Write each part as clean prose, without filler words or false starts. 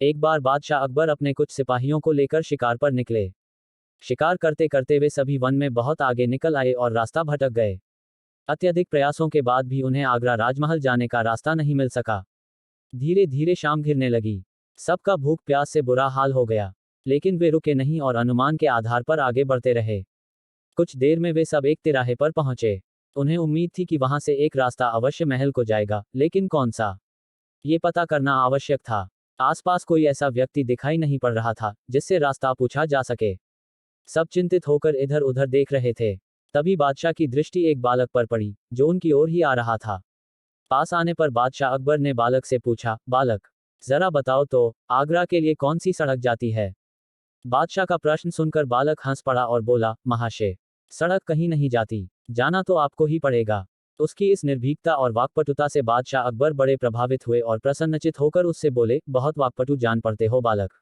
एक बार बादशाह अकबर अपने कुछ सिपाहियों को लेकर शिकार पर निकले। शिकार करते करते वे सभी वन में बहुत आगे निकल आए और रास्ता भटक गए। अत्यधिक प्रयासों के बाद भी उन्हें आगरा राजमहल जाने का रास्ता नहीं मिल सका। धीरे धीरे शाम घिरने लगी। सबका भूख प्यास से बुरा हाल हो गया, लेकिन वे रुके नहीं और अनुमान के आधार पर आगे बढ़ते रहे। कुछ देर में वे सब एक तिराहे पर पहुंचे। उन्हें उम्मीद थी कि वहां से एक रास्ता अवश्य महल को जाएगा, लेकिन कौन सा, ये पता करना आवश्यक था। आसपास कोई ऐसा व्यक्ति दिखाई नहीं पड़ रहा था जिससे रास्ता पूछा जा सके। सब चिंतित होकर इधर उधर देख रहे थे। तभी बादशाह की दृष्टि एक बालक पर पड़ी जो उनकी ओर ही आ रहा था। पास आने पर बादशाह अकबर ने बालक से पूछा, बालक, जरा बताओ तो, आगरा के लिए कौन सी सड़क जाती है? बादशाह का प्रश्न सुनकर बालक हंस पड़ा और बोला, महाशय, सड़क कहीं नहीं जाती, जाना तो आपको ही पड़ेगा। उसकी इस निर्भीकता और वाक्पटुता से बादशाह अकबर बड़े प्रभावित हुए और प्रसन्नचित होकर उससे बोले, बहुत वाक्पटु जान पड़ते हो बालक।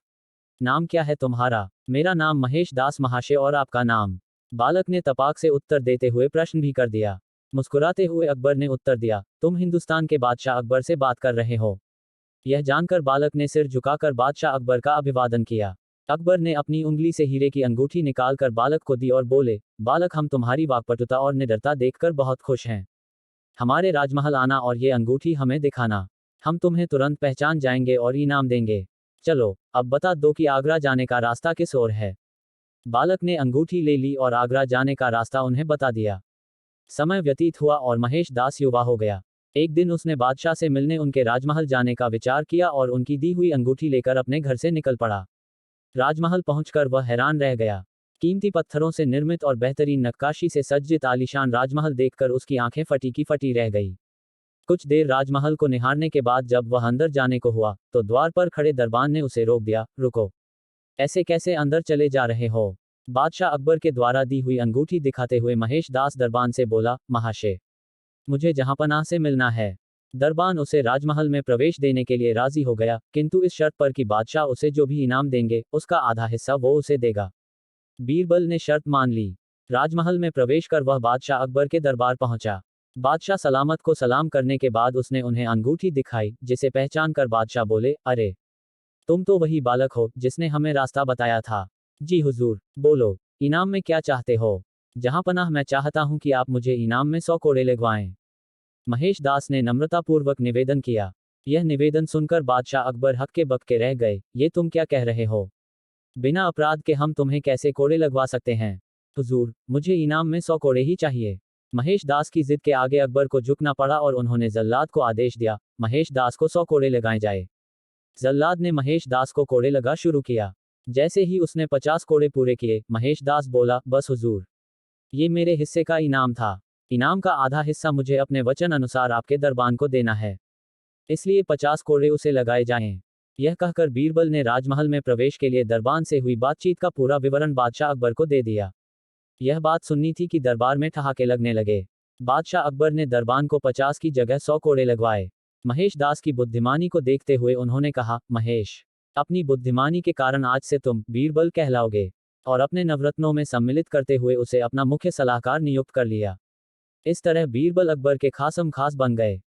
नाम क्या है तुम्हारा? मेरा नाम महेश दास महाशय। और आपका नाम? बालक ने तपाक से उत्तर देते हुए प्रश्न भी कर दिया। मुस्कुराते हुए अकबर ने उत्तर दिया, तुम हिंदुस्तान के बादशाह अकबर से बात कर रहे हो। यह जानकर बालक ने सिर झुकाकर बादशाह अकबर का अभिवादन किया। अकबर ने अपनी उंगली से हीरे की अंगूठी निकालकर बालक को दी और बोले, बालक, हम तुम्हारी वाक्पटुता और निडरता देखकर बहुत खुश हैं। हमारे राजमहल आना और ये अंगूठी हमें दिखाना, हम तुम्हें तुरंत पहचान जाएंगे और इनाम देंगे। चलो, अब बता दो कि आगरा जाने का रास्ता किस ओर है। बालक ने अंगूठी ले ली और आगरा जाने का रास्ता उन्हें बता दिया। समय व्यतीत हुआ और महेश दास युवा हो गया। एक दिन उसने बादशाह से मिलने उनके राजमहल जाने का विचार किया और उनकी दी हुई अंगूठी लेकर अपने घर से निकल पड़ा। राजमहल पहुंचकर वह हैरान रह गया। कीमती पत्थरों से निर्मित और बेहतरीन नक्काशी से सज्जित आलीशान राजमहल देखकर उसकी आंखें फटी की फटी रह गई। कुछ देर राजमहल को निहारने के बाद जब वह अंदर जाने को हुआ तो द्वार पर खड़े दरबान ने उसे रोक दिया। रुको, ऐसे कैसे अंदर चले जा रहे हो? बादशाह अकबर के द्वारा दी हुई अंगूठी दिखाते हुए महेश दास दरबान से बोला, महाशय, मुझे जहांपनाह से मिलना है। दरबान उसे राजमहल में प्रवेश देने के लिए राजी हो गया, किंतु इस शर्त पर कि बादशाह उसे जो भी इनाम देंगे उसका आधा हिस्सा वो उसे देगा। बीरबल ने शर्त मान ली। राजमहल में प्रवेश कर वह बादशाह अकबर के दरबार पहुंचा। बादशाह सलामत को सलाम करने के बाद उसने उन्हें अंगूठी दिखाई, जिसे पहचान कर बादशाह बोले, अरे, तुम तो वही बालक हो जिसने हमें रास्ता बताया था। जी हुजूर। बोलो, इनाम में क्या चाहते हो? जहांपनाह, मैं चाहता हूं कि आप मुझे इनाम में 100 कोड़े लगवाएं। महेश दास ने नम्रतापूर्वक निवेदन किया। यह निवेदन सुनकर बादशाह अकबर हक्के बक्के रह गए। ये तुम क्या कह रहे हो? बिना अपराध के हम तुम्हें कैसे कोड़े लगवा सकते हैं? हुजूर, मुझे इनाम में 100 कोड़े ही चाहिए। महेश दास की जिद के आगे अकबर को झुकना पड़ा और उन्होंने जल्लाद को आदेश दिया, महेश दास को 100 कोड़े लगाए जाए। जल्लाद ने महेश दास को कोड़े लगा शुरू किया। जैसे ही उसने 50 कोड़े पूरे किए, महेश दास बोला, बस हुजूर, ये मेरे हिस्से का इनाम था। इनाम का आधा हिस्सा मुझे अपने वचन अनुसार आपके दरबान को देना है, इसलिए 50 कोड़े उसे लगाए जाएं। यह कहकर बीरबल ने राजमहल में प्रवेश के लिए दरबान से हुई बातचीत का पूरा विवरण बादशाह अकबर को दे दिया। यह बात सुननी थी कि दरबार में ठहाके लगने लगे। बादशाह अकबर ने दरबान को 50 की जगह 100 कोड़े लगवाए। महेश दास की बुद्धिमानी को देखते हुए उन्होंने कहा, महेश, अपनी बुद्धिमानी के कारण आज से तुम बीरबल कहलाओगे। और अपने नवरत्नों में सम्मिलित करते हुए उसे अपना मुख्य सलाहकार नियुक्त कर लिया। इस तरह बीरबल अकबर के खासम खास बन गए।